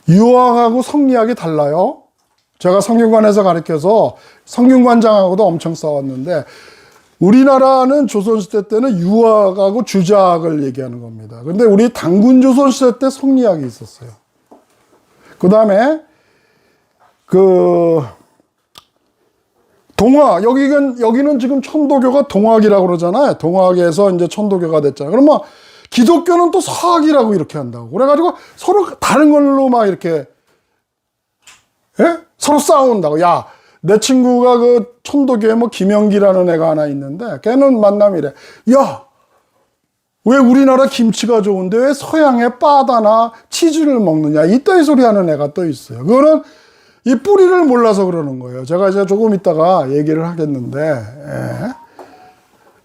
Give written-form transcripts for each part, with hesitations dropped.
유학하고 성리학이 달라요. 제가 성균관에서 가르쳐서 성균관장하고도 엄청 싸웠는데, 우리나라는 조선시대 때는 유학하고 주자학을 얘기하는 겁니다. 근데 우리 단군 조선시대 때 성리학이 있었어요. 그 다음에 동학, 여기는 지금 천도교가 동학이라고 그러잖아요. 동학에서 이제 천도교가 됐잖아요. 그러면 기독교는 또 서학이라고 이렇게 한다고. 그래가지고 서로 다른 걸로 막 이렇게, 예? 서로 싸운다고. 야, 내 친구가 그 천도교에 뭐 김영기라는 애가 하나 있는데, 걔는 만남이래. 야, 왜 우리나라 김치가 좋은데 왜 서양의 바다나 치즈를 먹느냐. 이따위 소리 하는 애가 또 있어요. 그거는 이 뿌리를 몰라서 그러는 거예요. 제가 이제 조금 있다가 얘기를 하겠는데,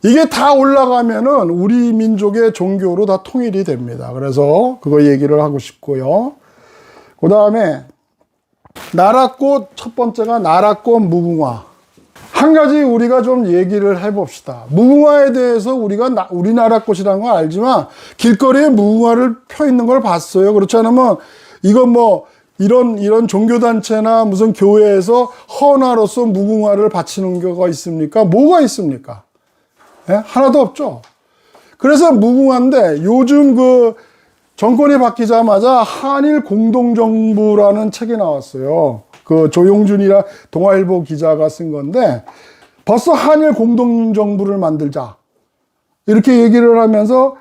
이게 다 올라가면은 우리 민족의 종교로 다 통일이 됩니다. 그래서 그거 얘기를 하고 싶고요. 그 다음에 나라꽃, 첫 번째가 나라꽃 무궁화. 한 가지 우리가 좀 얘기를 해봅시다. 무궁화에 대해서 우리가 우리나라 꽃이라는 건 알지만 길거리에 무궁화를 펴 있는 걸 봤어요. 그렇지 않으면 이건 뭐 이런 종교단체나 무슨 교회에서 헌화로서 무궁화를 바치는 경우가 있습니까? 뭐가 있습니까? 예? 하나도 없죠. 그래서 무궁화인데 요즘 그 정권이 바뀌자마자 한일 공동정부라는 책이 나왔어요. 그 조용준이라 동아일보 기자가 쓴 건데 벌써 한일 공동정부를 만들자 이렇게 얘기를 하면서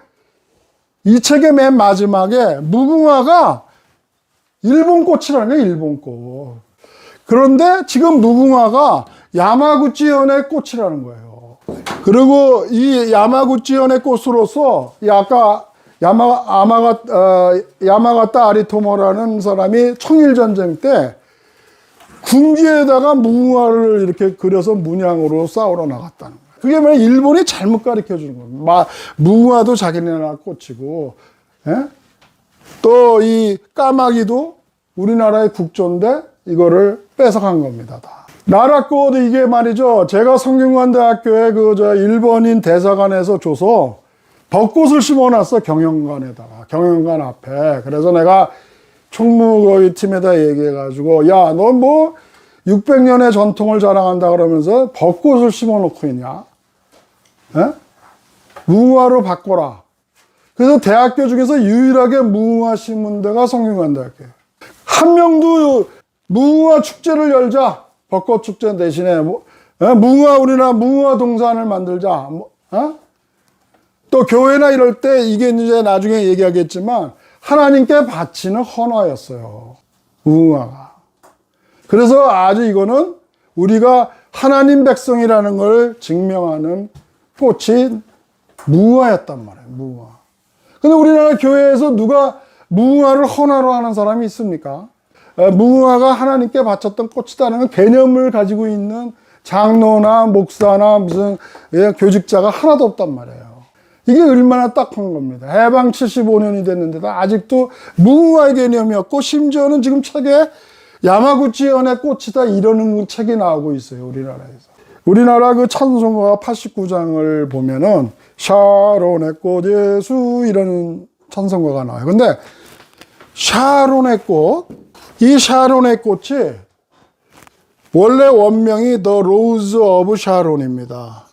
이 책의 맨 마지막에 무궁화가 일본 꽃이라는 거예요. 일본 꽃. 그런데 지금 무궁화가 야마구치현의 꽃이라는 거예요. 그리고 이 야마구치현의 꽃으로서 아까 야마가타 아리토모라는 사람이 청일전쟁 때 군기에다가 무궁화를 이렇게 그려서 문양으로 싸우러 나갔다는 거예요. 그게 뭐냐, 일본이 잘못 가르쳐 주는 겁니다. 무궁화도 자기네나 꽃이고, 예? 또 이 까마귀도 우리나라의 국조인데 이거를 뺏어간 겁니다. 다. 나라꽃 이게 말이죠. 제가 성균관대학교에 일본인 대사관에서 줘서 벚꽃을 심어놨어. 경영관에다가. 경영관 앞에. 그래서 내가 총무거위 팀에다 얘기해가지고, 야, 너 뭐 600년의 전통을 자랑한다 그러면서 벚꽃을 심어놓고 있냐? 에? 무궁화로 바꿔라. 그래서 대학교 중에서 유일하게 무궁화 심은 데가 성균관대학교예요. 한 명도 무궁화 축제를 열자. 벚꽃 축제 대신에 우리나라 무궁화 동산을 만들자. 또 교회나 이럴 때 이게 이제 나중에 얘기하겠지만 하나님께 바치는 헌화였어요. 무궁화가. 그래서 아주 이거는 우리가 하나님 백성이라는 걸 증명하는 꽃이 무궁화였단 말이에요. 무궁화. 근데 우리나라 교회에서 누가 무궁화를 헌화로 하는 사람이 있습니까? 무궁화가 하나님께 바쳤던 꽃이다라는 개념을 가지고 있는 장로나 목사나 무슨 교직자가 하나도 없단 말이에요. 이게 얼마나 딱한 겁니다. 해방 75년이 됐는데도 아직도 무궁화의 개념이 없고 심지어는 지금 책에 야마구치현의 꽃이다 이러는 책이 나오고 있어요. 우리나라에서. 우리나라 그 찬송가 89장을 보면은 샤론의 꽃 예수 이런 찬송가가 나와요. 근데 샤론의 꽃, 이 샤론의 꽃이 원래 원명이 The Rose of Sharon입니다.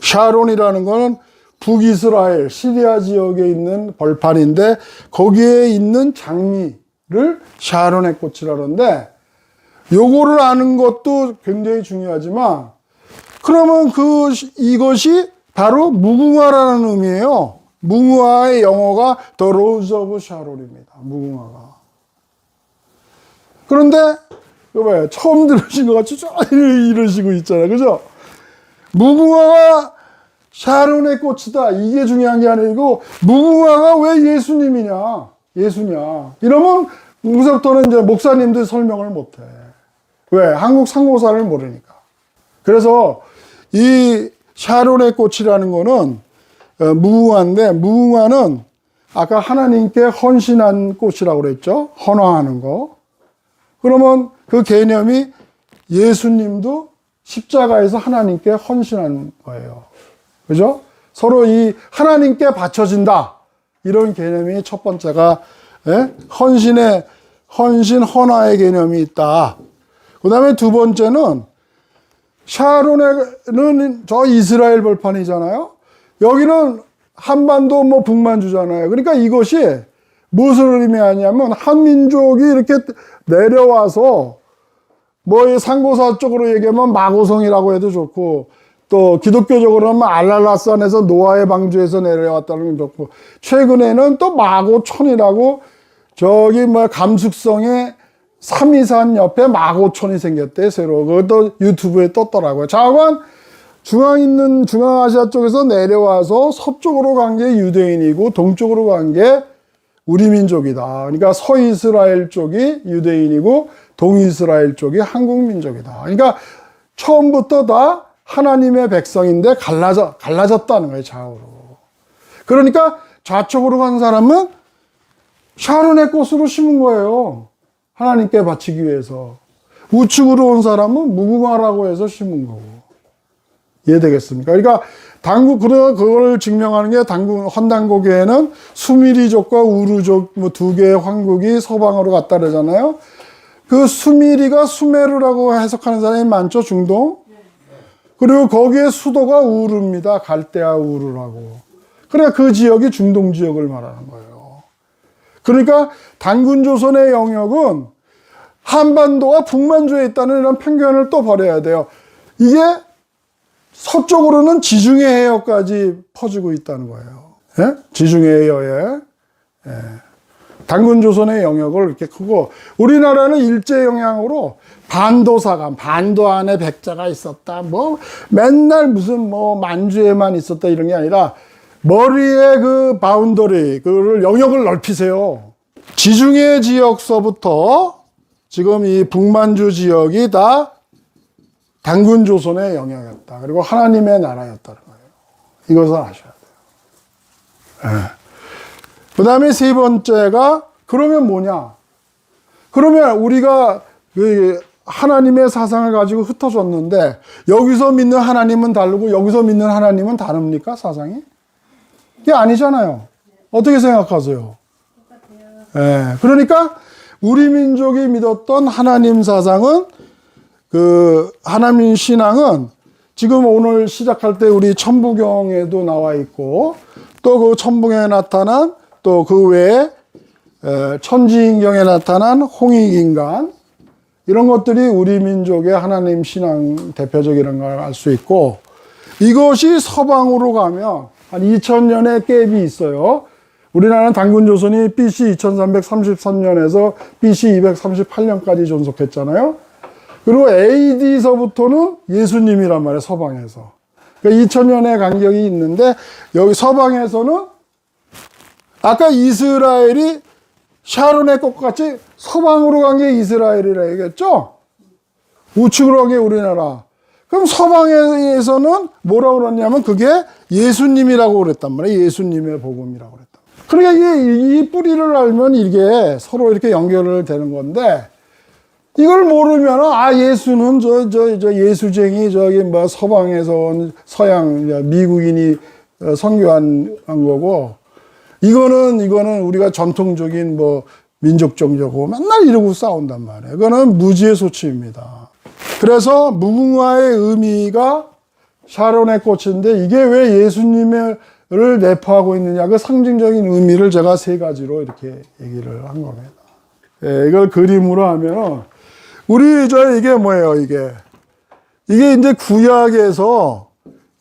샤론이라는 거는 북이스라엘 시리아 지역에 있는 벌판인데 거기에 있는 장미를 샤론의 꽃이라 그러는데 요거를 아는 것도 굉장히 중요하지만 그러면 이것이 바로 무궁화라는 의미예요. 무궁화의 영어가 The Rose of Sharon입니다. 무궁화가. 그런데 여봐요. 처음 들으신 것 같이 이러시고 있잖아요. 그죠? 무궁화가 샤론의 꽃이다. 이게 중요한 게 아니고 무궁화가 왜 예수님이냐? 예수냐? 이러면 여기서부터는 이제 목사님들 설명을 못해. 왜? 한국 상고사를 모르니까. 그래서 이 샤론의 꽃이라는 거는 무궁화인데 무궁화는 아까 하나님께 헌신한 꽃이라고 그랬죠? 헌화하는 거. 그러면 그 개념이 예수님도 십자가에서 하나님께 헌신한 거예요. 그죠? 서로 이 하나님께 바쳐진다. 이런 개념이 첫 번째가 예? 헌화의 개념이 있다. 그 다음에 두 번째는 샤론에는 저 이스라엘 벌판이잖아요. 여기는 한반도 뭐 북만주잖아요. 그러니까 이것이 무엇을 의미하냐면 한민족이 이렇게 내려와서 뭐 상고사 쪽으로 얘기하면 마고성이라고 해도 좋고 또 기독교적으로 하면 알랄라산에서 노아의 방주에서 내려왔다는 게 좋고 최근에는 또 마고촌이라고 저기 뭐 감숙성에 삼이산 옆에 마고촌이 생겼대 새로. 그것도 유튜브에 떴더라고요. 좌우간 중앙아시아 쪽에서 내려와서 서쪽으로 간 게 유대인이고 동쪽으로 간 게 우리 민족이다. 그러니까 서이스라엘 쪽이 유대인이고 동이스라엘 쪽이 한국 민족이다. 그러니까 처음부터 다 하나님의 백성인데 갈라졌다는 거예요, 좌우로. 그러니까 좌쪽으로 간 사람은 샤론의 꽃으로 심은 거예요. 하나님께 바치기 위해서. 우측으로 온 사람은 무궁화라고 해서 심은 거고. 이해되겠습니까? 그러니까 그걸 증명하는 게 헌당고교에는 수미리족과 우르족 뭐 두 개의 황국이 서방으로 갔다 그러잖아요. 그 수미리가 수메르라고 해석하는 사람이 많죠, 중동. 그리고 거기에 수도가 우르입니다. 갈대아 우르라고. 그러니까 그 지역이 중동 지역을 말하는 거예요. 그러니까 단군조선의 영역은 한반도와 북만주에 있다는 이런 편견을 또 버려야 돼요. 이게 서쪽으로는 지중해 해역까지 퍼지고 있다는 거예요. 예? 지중해 해역에. 예. 단군조선의 영역을 이렇게 크고 우리나라는 일제 영향으로 반도사관, 반도 안에 백자가 있었다. 뭐 맨날 무슨 뭐 만주에만 있었다 이런 게 아니라 머리에 그 바운더리, 그거를 영역을 넓히세요. 지중해 지역서부터 지금 이 북만주 지역이 다 단군조선의 영역이었다. 그리고 하나님의 나라였다는 거예요. 이것을 아셔야 돼요. 네. 그 다음에 세 번째가 그러면 뭐냐? 그러면 우리가 그 하나님의 사상을 가지고 흩어졌는데 여기서 믿는 하나님은 다르고 여기서 믿는 하나님은 다릅니까? 사상이? 이게 아니잖아요. 어떻게 생각하세요? 네. 그러니까 우리 민족이 믿었던 하나님 사상은 그 하나님 신앙은 지금 오늘 시작할 때 우리 천부경에도 나와 있고 또 그 천부경에 나타난 또 그 외에 천지인경에 나타난 홍익인간 이런 것들이 우리 민족의 하나님 신앙 대표적이라는 걸 알 수 있고 이것이 서방으로 가면 한 2000년의 갭이 있어요. 우리나라는 단군조선이 BC 2333년에서 BC 238년까지 존속했잖아요. 그리고 AD서부터는 예수님이란 말이에요, 서방에서. 그러니까 2000년의 간격이 있는데, 여기 서방에서는 아까 이스라엘이 샤론의 꽃같이 서방으로 간 게 이스라엘이라 얘기했죠? 우측으로 간 게 우리나라. 그럼 서방에서는 뭐라고 그랬냐면 그게 예수님이라고 그랬단 말이에요. 예수님의 복음이라고 그랬단 말이에요. 그러니까 이 뿌리를 알면 이게 서로 이렇게 연결을 되는 건데, 이걸 모르면, 예수는 저 예수쟁이, 저기 뭐 서방에서 온 서양, 미국인이 선교한 거고, 이거는 우리가 전통적인 뭐 민족정적이고 맨날 이러고 싸운단 말이에요. 이거는 무지의 소치입니다. 그래서 무궁화의 의미가 샤론의 꽃인데 이게 왜 예수님을 내포하고 있느냐, 그 상징적인 의미를 제가 세 가지로 이렇게 얘기를 한 겁니다. 예, 이걸 그림으로 하면, 이게 뭐예요, 이게 이제 구약에서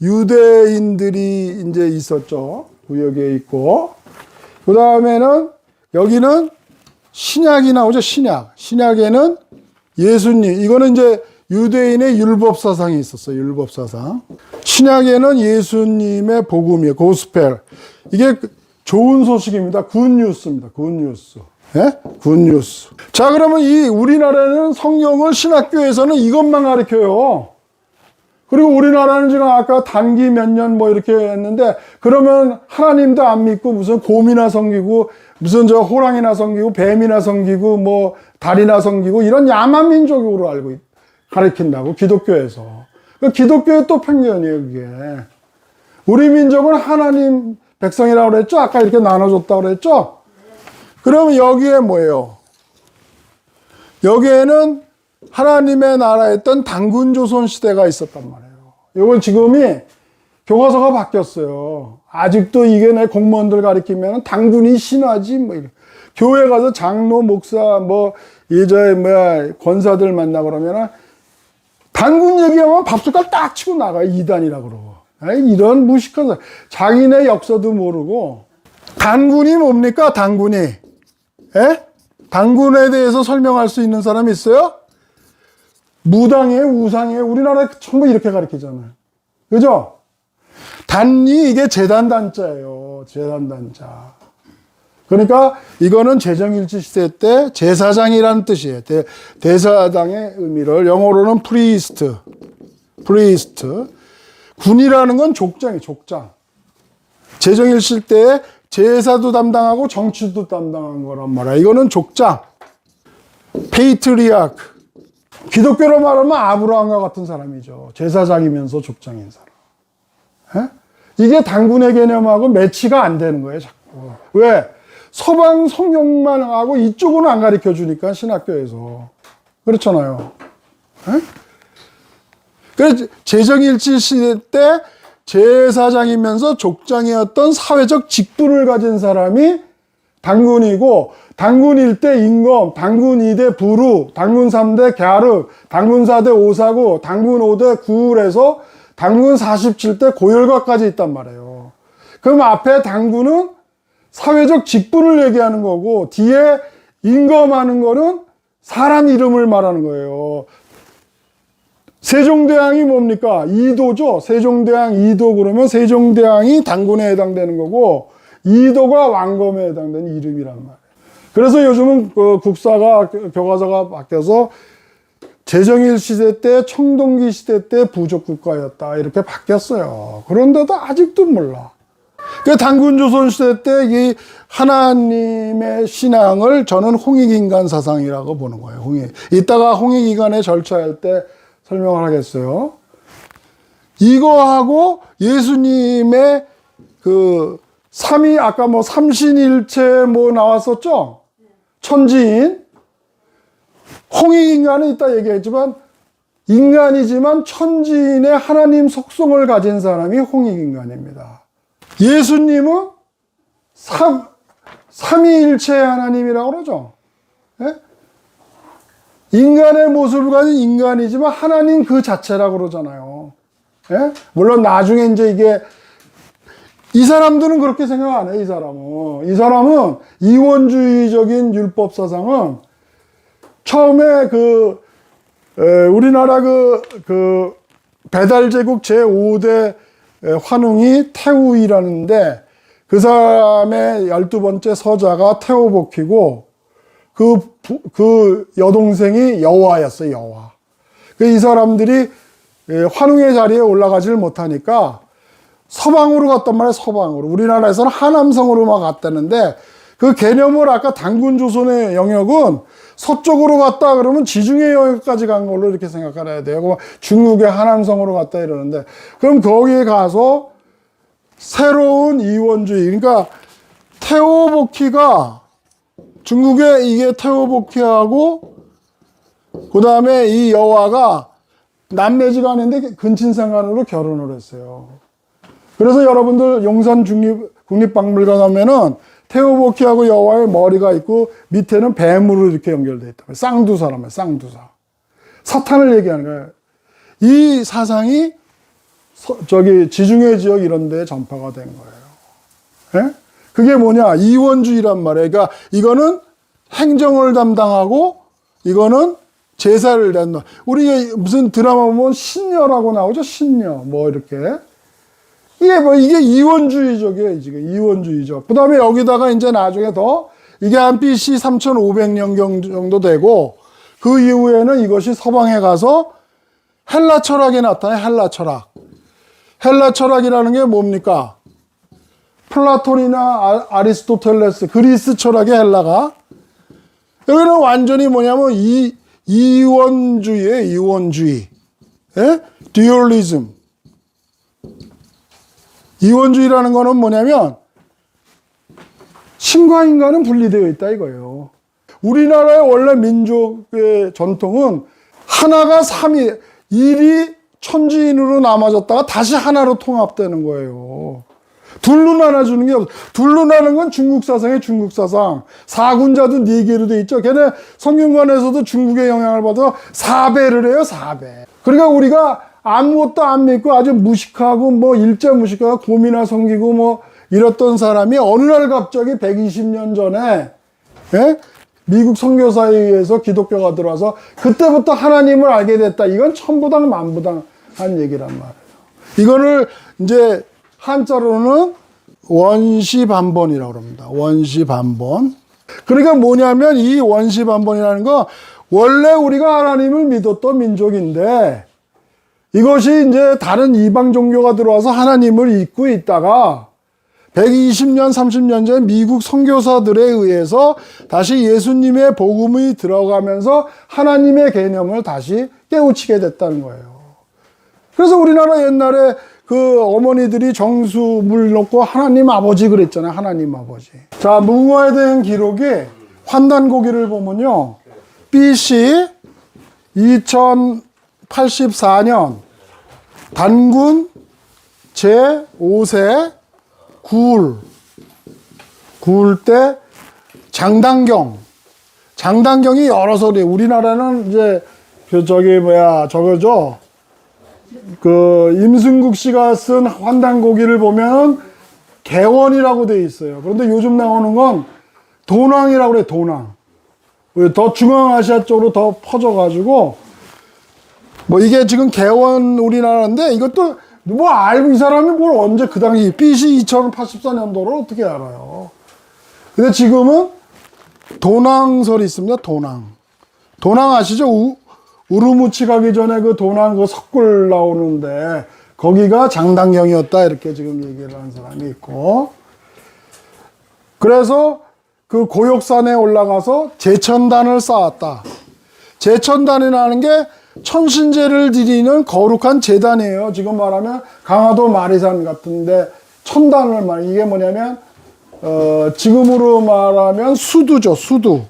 유대인들이 이제 있었죠. 구약에 있고, 그 다음에는 여기는 신약이 나오죠, 신약에는 예수님, 이거는 이제 유대인의 율법사상이 있었어요, 율법사상. 신약에는 예수님의 복음이에요, 고스펠. 이게 좋은 소식입니다. 굿뉴스입니다, 굿뉴스. 예? 굿뉴스. 자, 그러면 우리나라는 성경을 신학교에서는 이것만 가르쳐요. 그리고 우리나라는 지금 아까 단기 몇 년 뭐 이렇게 했는데, 그러면 하나님도 안 믿고 무슨 곰이나 섬기고, 무슨 저 호랑이나 섬기고, 뱀이나 섬기고, 뭐 달이나 섬기고, 이런 야만 민족으로 가르친다고, 기독교에서. 기독교의 또 편견이에요, 그게. 우리 민족은 하나님 백성이라고 그랬죠? 아까 이렇게 나눠줬다고 그랬죠? 그러면 여기에 뭐예요? 여기에는 하나님의 나라였던 단군조선 시대가 있었단 말이에요. 이건 지금이 교과서가 바뀌었어요. 아직도 이게 내 공무원들 가리키면 당군이 신하지 뭐 이래. 교회 가서 장로, 목사, 뭐 이제 뭐야 권사들 만나 그러면은 당군 얘기하면 밥숟갈 딱 치고 나가요. 이단이라 그러고. 이런 무식한 자기네 역사도 모르고. 단군이 뭡니까? 단군이. 예? 단군에 대해서 설명할 수 있는 사람이 있어요? 무당이에요, 우상이에요. 우리나라에 전부 이렇게 가르치잖아요. 그죠? 단이 이게 재단단자예요. 재단단자. 그러니까 이거는 제정일치 시대 때 제사장이라는 뜻이에요. 대사장의 의미를 영어로는 프리스트. 군이라는 건 족장이에요. 족장. 제정일치 때 제사도 담당하고 정치도 담당한 거란 말이야. 이거는 족장. 페이트리아크. 기독교로 말하면 아브라함과 같은 사람이죠. 제사장이면서 족장인 사람. 에? 이게 단군의 개념하고 매치가 안 되는 거예요, 자꾸. 왜? 서방 성경만 하고 이쪽은 안 가르쳐 주니까, 신학교에서. 그렇잖아요. 에? 그래서 제정일치 시대 때 제사장이면서 족장이었던 사회적 직분을 가진 사람이 단군이고, 단군 1대 임검, 단군 2대 부루, 단군 3대 갸르, 단군 4대 오사구, 단군 5대 구울에서 단군 47대 고열과까지 있단 말이에요. 그럼 앞에 단군은 사회적 직분을 얘기하는 거고, 뒤에 임검하는 거는 사람 이름을 말하는 거예요. 세종대왕이 뭡니까? 이도죠. 세종대왕 이도 그러면 세종대왕이 단군에 해당되는 거고, 이도가 왕검에 해당되는 이름이란 말이에요. 그래서 요즘은 그 국사가, 교과서가 바뀌어서 제정일 시대 때, 청동기 시대 때 부족국가였다. 이렇게 바뀌었어요. 그런데도 아직도 몰라. 그 단군조선 시대 때 이 하나님의 신앙을 저는 홍익인간 사상이라고 보는 거예요. 이따가 홍익인간의 절차할 때 설명을 하겠어요. 이거하고 예수님의 그 아까 뭐 삼신일체 뭐 나왔었죠? 천지인. 홍익인간은 이따 얘기했지만 인간이지만 천지인의 하나님 속성을 가진 사람이 홍익인간입니다. 예수님은 삼위일체의 하나님이라고 그러죠. 예? 인간의 모습을 가진 인간이지만 하나님 그 자체라고 그러잖아요. 예? 물론 나중에 이제 이게 이 사람들은 그렇게 생각 안 해요. 이 사람은 이원주의적인 율법 사상은 처음에 우리나라 배달제국 제5대 환웅이 태우이라는데 그 사람의 12번째 서자가 태오복희고 그 여동생이 여화였어요. 여화. 이 사람들이 환웅의 자리에 올라가지를 못하니까 서방으로 갔단 말이에요. 서방으로. 우리나라에서는 하남성으로만 갔다는데 그 개념을 아까 단군조선의 영역은 서쪽으로 갔다 그러면 지중해 영역까지 간 걸로 이렇게 생각해야 돼요. 중국의 하남성으로 갔다 이러는데 그럼 거기에 가서 새로운 이원주의, 그러니까 태오복희가 중국의 이게 태오복희하고 그 다음에 이 여화가 남매지간인데 근친상간으로 결혼을 했어요. 그래서 여러분들 용산 국립박물관 가면은 태오복희하고 여화의 머리가 있고 밑에는 뱀으로 이렇게 연결되어 있다. 쌍두사라며, 쌍두사. 사탄을 얘기하는 거예요. 이 사상이 지중해 지역 이런 데에 전파가 된 거예요. 예? 그게 뭐냐? 이원주의란 말이에요. 그러니까 이거는 행정을 담당하고 이거는 제사를 담당. 우리 무슨 드라마 보면 신녀라고 나오죠? 신녀. 뭐 이렇게. 이게 이원주의적이에요, 지금. 이원주의적. 그 다음에 여기다가 이제 나중에 이게 한 BC 3500년 정도 되고, 그 이후에는 이것이 서방에 가서 헬라 철학에 나타나요, 헬라 철학. 헬라 철학이라는 게 뭡니까? 플라톤이나 아리스토텔레스, 그리스 철학의 헬라가. 여기는 완전히 뭐냐면 이원주의예요, 이원주의. 예? 듀얼리즘. 이원주의라는 거는 뭐냐면 신과 인간은 분리되어 있다 이거예요. 우리나라의 원래 민족의 전통은 하나가 삼위, 일이 천지인으로 나눠졌다가 다시 하나로 통합되는 거예요. 둘로 나눠주는 게 없어. 둘로 나누는 건 중국 사상의 중국 사상. 사군자도 네 개로 돼 있죠. 걔네 성균관에서도 중국의 영향을 받아 사배를 해요, 사배. 그러니까 우리가 아무것도 안 믿고 아주 무식하고 뭐 일제 무식하고 곰이나 섬기고 뭐 이랬던 사람이 어느 날 갑자기 120년 전에 예? 미국 선교사에 의해서 기독교가 들어와서 그때부터 하나님을 알게 됐다. 이건 천부당 만부당한 얘기란 말이에요. 이거를 이제 한자로는 원시반본이라고 합니다. 원시반본. 그러니까 뭐냐면 이 원시반본이라는 거 원래 우리가 하나님을 믿었던 민족인데 이것이 이제 다른 이방 종교가 들어와서 하나님을 잊고 있다가 120년, 30년 전 미국 선교사들에 의해서 다시 예수님의 복음이 들어가면서 하나님의 개념을 다시 깨우치게 됐다는 거예요. 그래서 우리나라 옛날에 그 어머니들이 정수 물 넣고 하나님 아버지 그랬잖아요. 하나님 아버지. 자, 무궁화에 대한 기록이 환단고기를 보면요. BC 2084년 단군 제5세 구울 때 장단경이 여러 소리. 우리나라는 이제 저거죠. 그 임승국 씨가 쓴 환단고기를 보면 개원이라고 돼 있어요. 그런데 요즘 나오는 건 도낭이라고 그래. 도낭. 더 중앙아시아 쪽으로 더 퍼져가지고 뭐 이게 지금 개원 우리나라인데 이것도 뭐 알고 이 사람이 뭘 언제 그 당시 BC 2084년도를 어떻게 알아요? 근데 지금은 도낭설이 있습니다. 도낭 아시죠? 우르무치 가기 전에 그 도낭 그 석굴 나오는데 거기가 장단경이었다 이렇게 지금 얘기를 하는 사람이 있고 그래서 그 고욕산에 올라가서 제천단을 쌓았다. 제천단이라는 게 천신제를 드리는 거룩한 제단이에요. 지금 말하면 강화도 마리산 같은데 천단을 이게 뭐냐면 지금으로 말하면 수두죠. 수두.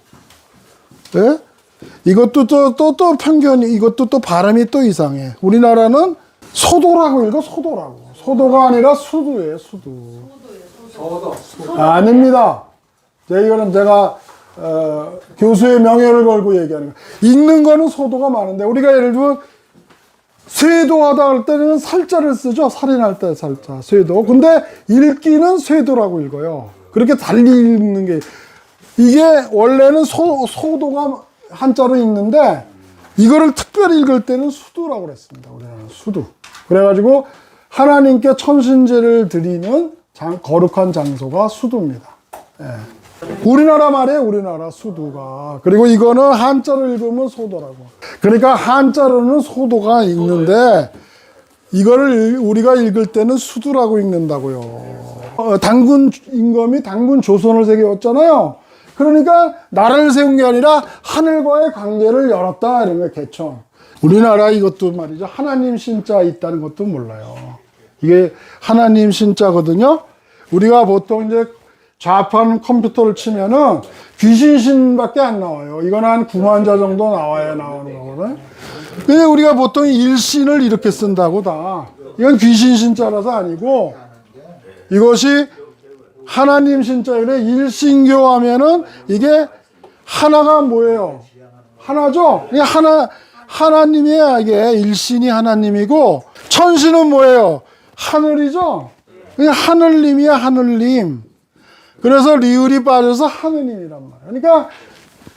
네? 이것도 또 편견이 이것도 또 발음이 또 이상해. 우리나라는 소도라고 읽어. 소도가 아니라 수두예요. 수두. 아닙니다. 이거는 제가 교수의 명예를 걸고 얘기하는 거예요. 읽는 거는 소도가 많은데 우리가 예를 들면 쇄도하다 할 때는 살자를 쓰죠. 살인할 때 살자 쇄도. 근데 읽기는 쇄도라고 읽어요. 그렇게 달리 읽는 게 이게 원래는 소도가 한자로 읽는데 이거를 특별히 읽을 때는 수두라고 그랬습니다. 우리나라는 수두. 그래가지고 하나님께 천신제를 드리는 거룩한 장소가 수두입니다. 예. 우리나라 말이에요. 우리나라 수두가. 그리고 이거는 한자로 읽으면 소도라고. 그러니까 한자로는 소도가 읽는데 이거를 우리가 읽을 때는 수두라고 읽는다고요. 단군 임금이 단군 조선을 세계였잖아요. 그러니까 나라를 세운 게 아니라 하늘과의 관계를 열었다 이런 거예요. 개천. 우리나라 이것도 말이죠. 하나님 신자 있다는 것도 몰라요. 이게 하나님 신자거든요. 우리가 보통 이제 좌판 컴퓨터를 치면은 귀신신밖에 안 나와요. 이건 한 9만 자 정도 나와야 나오는 거거든. 근데 우리가 보통 일신을 이렇게 쓴다고 다. 이건 귀신신자라서 아니고 이것이 하나님 신자이래. 일신교 하면은 이게 하나가 뭐예요? 하나죠? 이게 하나님이야. 이게 일신이 하나님이고 천신은 뭐예요? 하늘이죠? 그냥 하늘님이야. 하늘님. 그래서 리을이 빠져서 하느님이란 말이에요. 그러니까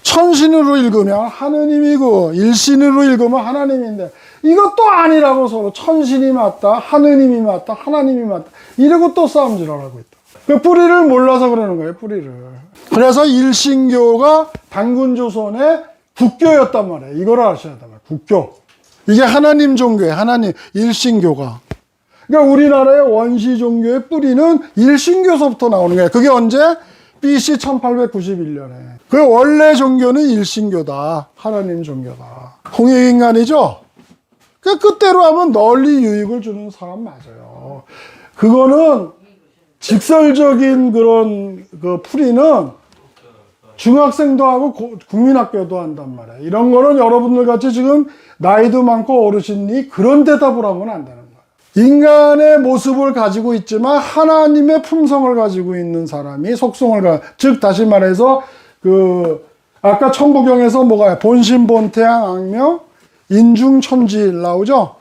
천신으로 읽으면 하느님이고 일신으로 읽으면 하나님인데 이것도 아니라고 서로 천신이 맞다, 하느님이 맞다, 하나님이 맞다 이러고 또 싸움질하고 있다. 그 뿌리를 몰라서 그러는 거예요. 뿌리를. 그래서 일신교가 단군조선의 국교였단 말이에요. 이걸 아셔야 돼요. 국교. 이게 하나님 종교예요. 하나님 일신교가. 그러니까 우리나라의 원시 종교의 뿌리는 일신교서부터 나오는 거예요. 그게 언제? BC 1891년에. 그 원래 종교는 일신교다. 하나님 종교다. 홍익인간이죠? 그 끝대로 하면 널리 유익을 주는 사람 맞아요. 그거는 직설적인 그런 그 풀이는 중학생도 하고 국민학교도 한단 말이야. 이런 거는 여러분들 같이 지금 나이도 많고 어르신이 그런 대답을 하면 안 되는 거야. 인간의 모습을 가지고 있지만 하나님의 품성을 가지고 있는 사람이 즉 다시 말해서 아까 천부경에서 뭐가 본신본태양 악명 인중천지일 나오죠?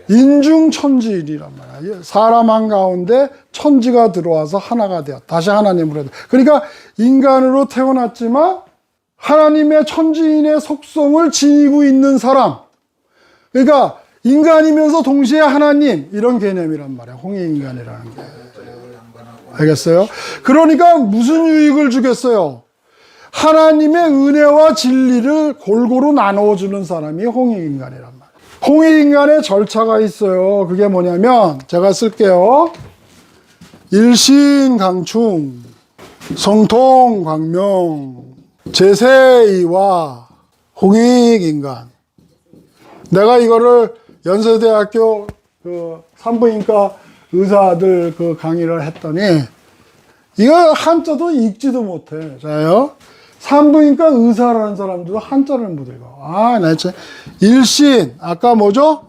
인중천지일이란 말이야. 사람 한가운데 천지가 들어와서 하나가 되었다. 다시 하나님으로 되었다. 그러니까 인간으로 태어났지만 하나님의 천지인의 속성을 지니고 있는 사람. 그러니까 인간이면서 동시에 하나님 이런 개념이란 말이야. 홍해인간이라는 게. 알겠어요? 그러니까 무슨 유익을 주겠어요? 하나님의 은혜와 진리를 골고루 나누어주는 사람이 홍해인간이란 말이야. 홍해인간의 절차가 있어요. 그게 뭐냐면 제가 쓸게요. 일신강충, 성통광명, 제세이와 홍익인간. 내가 이거를 연세대학교 산부인과 의사들 강의를 했더니 이거 한자도 읽지도 못해. 자요. 산부인과 의사라는 사람들도 한자를 못 읽어. 나 진짜. 일신, 아까 뭐죠?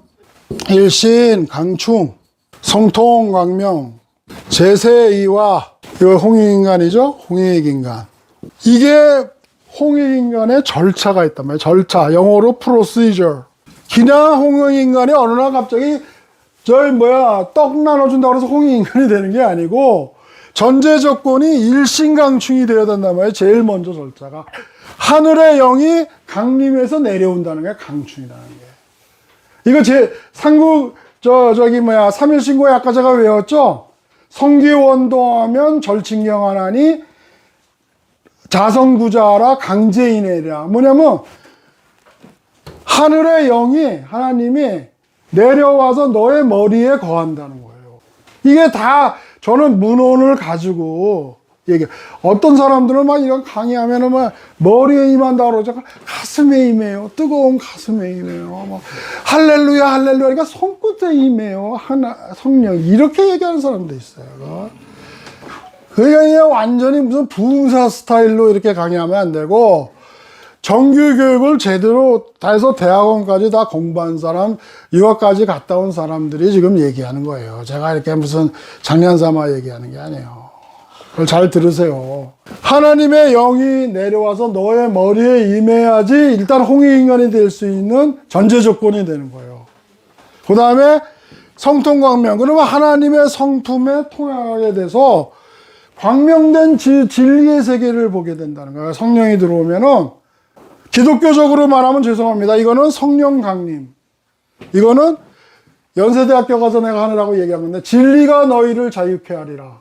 일신, 강충, 성통광명, 제세이와, 이거 홍익인간이죠? 홍익인간. 이게 홍익인간의 절차가 있단 말이에요. 절차. 영어로 procedure. 그냥 홍익인간이 어느 날 갑자기 떡 나눠준다고 해서 홍익인간이 되는 게 아니고 전제 조건이 일신강충이 되어야 된단 말이에요. 제일 먼저 절차가. 하늘의 영이 강림에서 내려온다는 게 강충이라는 게. 이거 삼일신고에 아까 제가 외웠죠? 성기원동하면 절친경하나니 자성구자라 강제인해라. 뭐냐면 하늘의 영이 하나님이 내려와서 너의 머리에 거한다는 거예요. 이게 다 저는 문헌을 가지고 얘기해. 어떤 사람들은 막 이런 강의하면은 막 머리에 임한다 그러죠. 가슴에 임해요. 뜨거운 가슴에 임해요. 막 할렐루야, 할렐루야. 그러니까 손끝에 임해요. 성령. 이렇게 얘기하는 사람도 있어요. 그러니까 완전히 무슨 부흥사 스타일로 이렇게 강의하면 안 되고, 정규 교육을 제대로 다 해서 대학원까지 다 공부한 사람, 유학까지 갔다 온 사람들이 지금 얘기하는 거예요. 제가 이렇게 무슨 장난삼아 얘기하는 게 아니에요. 그걸 잘 들으세요. 하나님의 영이 내려와서 너의 머리에 임해야지 일단 홍익인간이 될 수 있는 전제 조건이 되는 거예요. 그 다음에 성통광명. 그러면 하나님의 성품에 통하게 돼서 광명된 진리의 세계를 보게 된다는 거예요. 성령이 들어오면은 기독교적으로 말하면 죄송합니다. 이거는 성령 강림. 이거는 연세대학교 가서 내가 하느라고 얘기한 건데 진리가 너희를 자유케 하리라.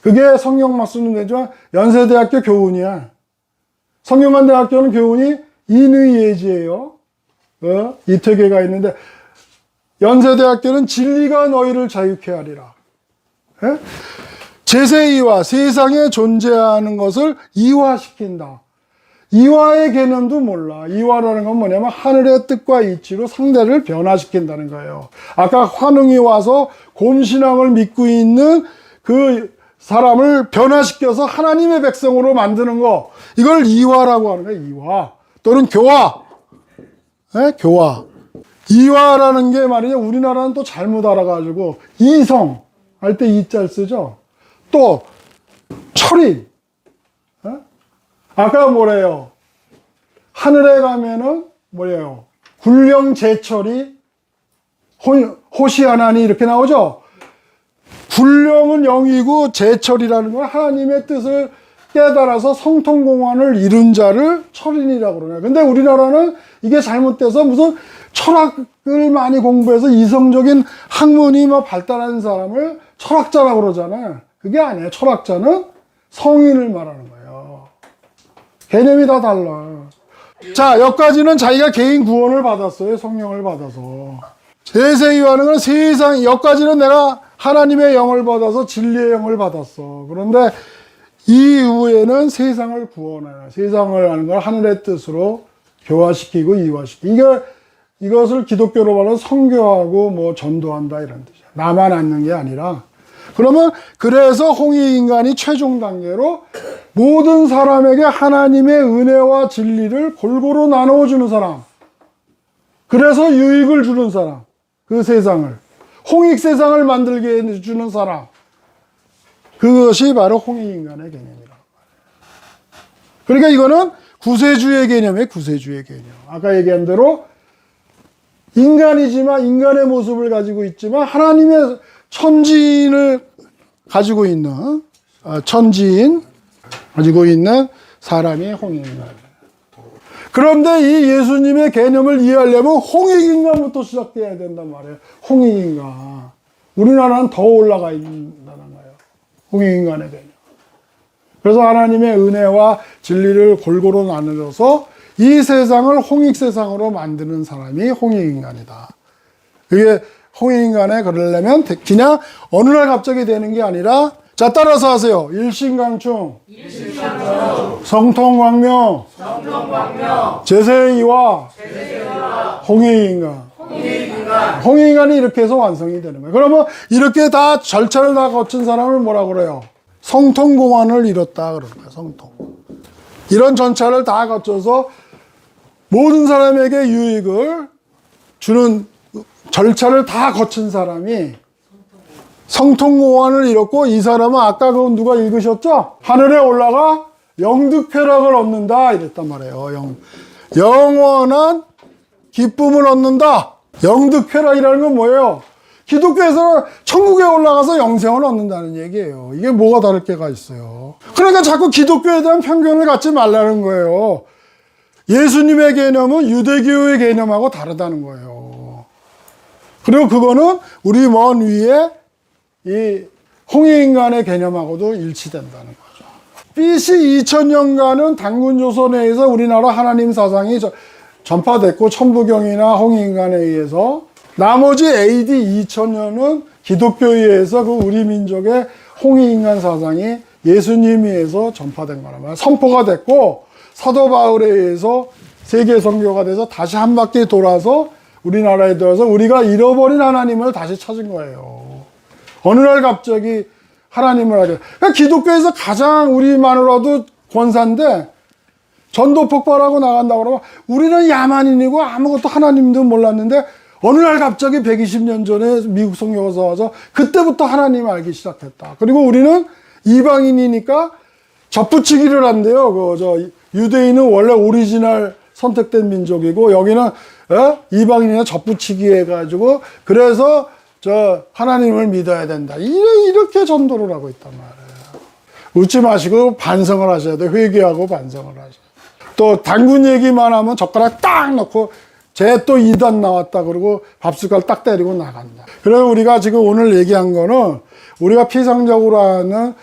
그게 성령 말씀은 되지만 연세대학교 교훈이야. 성령관대학교는 교훈이 인의예지예요. 이태계가 있는데 연세대학교는 진리가 너희를 자유케 하리라. 제세이와 세상에 존재하는 것을 이화시킨다. 이화의 개념도 몰라. 이화라는 건 뭐냐면 하늘의 뜻과 이치로 상대를 변화시킨다는 거예요. 아까 환웅이 와서 곰신앙을 믿고 있는 그 사람을 변화시켜서 하나님의 백성으로 만드는 거. 이걸 이화라고 하는 거예요. 이화. 또는 교화. 교화. 이화라는 게 말이죠. 우리나라는 또 잘못 알아가지고 이성 할 때 이자를 쓰죠. 또 철인. 아까 뭐래요? 하늘에 가면은 뭐래요? 굴령제철이 호시아나니 이렇게 나오죠? 굴령은 영이고 제철이라는 건 하나님의 뜻을 깨달아서 성통공헌을 이룬 자를 철인이라고 그러네요. 근데 우리나라는 이게 잘못돼서 무슨 철학을 많이 공부해서 이성적인 학문이 막 발달한 사람을 철학자라고 그러잖아요. 그게 아니에요. 철학자는 성인을 말하는 거예요. 개념이 다 달라. 자, 여기까지는 자기가 개인 구원을 받았어요. 성령을 받아서. 제세이하는 건 세상, 여기까지는 내가 하나님의 영을 받아서 진리의 영을 받았어. 그런데 이후에는 세상을 구원해요. 세상을 하는 걸 하늘의 뜻으로 교화시키고 이화시키고. 이것을 기독교로 말하면 선교하고 뭐 전도한다 이런 뜻이야. 나만 앉는 게 아니라 그러면 그래서 홍익인간이 최종 단계로 모든 사람에게 하나님의 은혜와 진리를 골고루 나누어주는 사람, 그래서 유익을 주는 사람, 그 세상을, 홍익 세상을 만들게 해주는 사람, 그것이 바로 홍익인간의 개념이라고 말해요. 그러니까 이거는 구세주의 개념이에요. 구세주의 개념. 아까 얘기한 대로 인간이지만, 인간의 모습을 가지고 있지만 하나님의 천지인을 가지고 있는, 천지인 가지고 있는 사람이 홍익인간이에요. 그런데 이 예수님의 개념을 이해하려면 홍익인간부터 시작돼야 된단 말이에요. 홍익인간. 우리나라는 더 올라가 있다는 거예요. 홍익인간의 개념. 그래서 하나님의 은혜와 진리를 골고루 나누어서 이 세상을 홍익세상으로 만드는 사람이 홍익인간이다. 그게 홍익인간에 그러려면 그냥 어느 날 갑자기 되는 게 아니라, 자, 따라서 하세요. 일신강충, 성통광명, 제세이와 홍익인간. 홍익인간이 이렇게 해서 완성이 되는 거예요. 그러면 이렇게 다 절차를 다 거친 사람을 뭐라고 그래요? 성통공안을 이뤘다 그러는 거예요. 성통. 이런 절차를 다 거쳐서 모든 사람에게 유익을 주는 절차를 다 거친 사람이 성통공안을 이뤘고, 이 사람은 아까 그 누가 읽으셨죠? 하늘에 올라가 영득쾌락을 얻는다 이랬단 말이에요. 영원한 기쁨을 얻는다. 영득쾌락이라는 건 뭐예요? 기독교에서 천국에 올라가서 영생을 얻는다는 얘기예요. 이게 뭐가 다를 게가 있어요. 그러니까 자꾸 기독교에 대한 편견을 갖지 말라는 거예요. 예수님의 개념은 유대교의 개념하고 다르다는 거예요. 그리고 그거는 우리 먼 위에 이 홍익인간의 개념하고도 일치된다는 거죠. BC 2000년간은 단군조선에 서 우리나라 하나님 사상이 전파됐고, 천부경이나 홍익인간에 의해서, 나머지 AD 2000년은 기독교에 의해서 그 우리 민족의 홍익인간 사상이 예수님에 의해서 전파된 거란 말이에요. 선포가 됐고, 사도 바울에 의해서 세계 선교가 돼서 다시 한 바퀴 돌아서 우리나라에 들어서 우리가 잃어버린 하나님을 다시 찾은 거예요. 어느 날 갑자기 하나님을 하게. 그러니까 기독교에서 가장 우리만으로도 권사인데, 전도 폭발하고 나간다고 그러면 우리는 야만인이고 아무것도 하나님도 몰랐는데, 어느 날 갑자기 120년 전에 미국 선교사 와서 그때부터 하나님 알기 시작했다. 그리고 우리는 이방인이니까 접붙이기를 한대요. 유대인은 원래 오리지널 선택된 민족이고, 여기는 이방인이나 접붙이기 해가지고, 그래서 하나님을 믿어야 된다. 이렇게 전도를 하고 있단 말이에요. 웃지 마시고 반성을 하셔야 돼요. 회개하고 반성을 하셔야 돼요. 또 단군 얘기만 하면 젓가락 딱 넣고, 쟤 또 이단 나왔다 그러고 밥숟갈 딱 때리고 나간다. 그래서 우리가 지금 오늘 얘기한 거는, 우리가 피상적으로 하는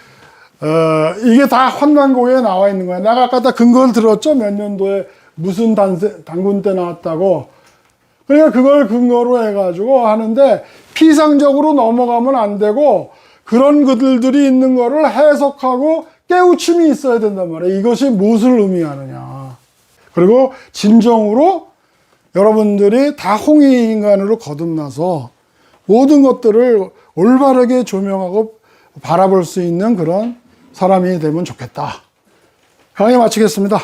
이게 다 환관고에 나와 있는 거야. 내가 아까 다 근거를 들었죠? 몇 년도에 무슨 단군 때 나왔다고. 그러니까 그걸 근거로 해가지고 하는데, 피상적으로 넘어가면 안 되고, 그런 글들이 있는 거를 해석하고 깨우침이 있어야 된단 말이에요. 이것이 무엇을 의미하느냐. 그리고 진정으로 여러분들이 다 홍익인간으로 거듭나서 모든 것들을 올바르게 조명하고 바라볼 수 있는 그런 사람이 되면 좋겠다. 강의 마치겠습니다.